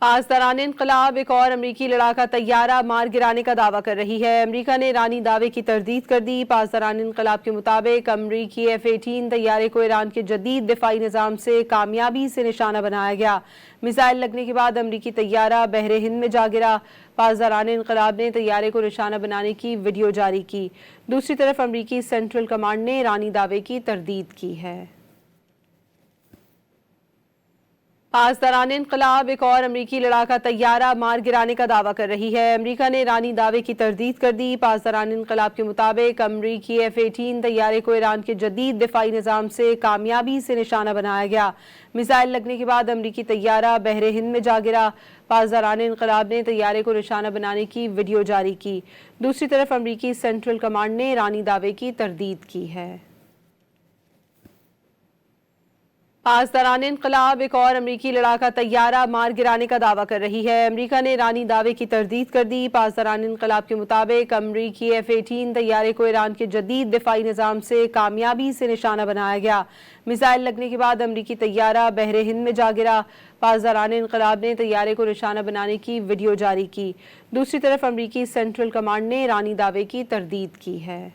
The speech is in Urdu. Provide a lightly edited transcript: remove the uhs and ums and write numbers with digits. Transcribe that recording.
پاسداران انقلاب ایک اور امریکی لڑاکا طیارہ مار گرانے کا دعویٰ کر رہی ہے۔ امریکہ نے ایرانی دعوے کی تردید کر دی۔ پاسداران انقلاب کے مطابق امریکی F-18 طیارے کو ایران کے جدید دفاعی نظام سے کامیابی سے نشانہ بنایا گیا۔ میزائل لگنے کے بعد امریکی طیارہ بحر ہند میں جا گرا۔ پاسداران انقلاب نے طیارے کو نشانہ بنانے کی ویڈیو جاری کی۔ دوسری طرف امریکی سینٹرل کمانڈ نے ایرانی دعوے کی تردید کی ہے۔ پاسداران انقلاب ایک اور امریکی لڑاکا طیارہ مار گرانے کا دعویٰ کر رہی ہے۔ امریکہ نے ایرانی دعوے کی تردید کر دی۔ پاسداران انقلاب کے مطابق امریکی F-18 طیارے کو ایران کے جدید دفاعی نظام سے کامیابی سے نشانہ بنایا گیا۔ میزائل لگنے کے بعد امریکی طیارہ بحر ہند میں جا گرا۔ پاسداران انقلاب نے طیارے کو نشانہ بنانے کی ویڈیو جاری کی۔ دوسری طرف امریکی سینٹرل کمانڈ نے ایرانی دعوے کی تردید کی ہے۔ پاسداران انقلاب ایک اور امریکی لڑاکا طیارہ مار گرانے کا دعویٰ کر رہی ہے۔ امریکہ نے ایرانی دعوے کی تردید کر دی۔ پاسداران انقلاب کے مطابق امریکی F-18 طیارے کو ایران کے جدید دفاعی نظام سے کامیابی سے نشانہ بنایا گیا۔ میزائل لگنے کے بعد امریکی طیارہ بحر ہند میں جا گرا۔ پاسداران انقلاب نے طیارے کو نشانہ بنانے کی ویڈیو جاری کی۔ دوسری طرف امریکی سینٹرل کمانڈ نے ایرانی دعوے کی تردید کی ہے۔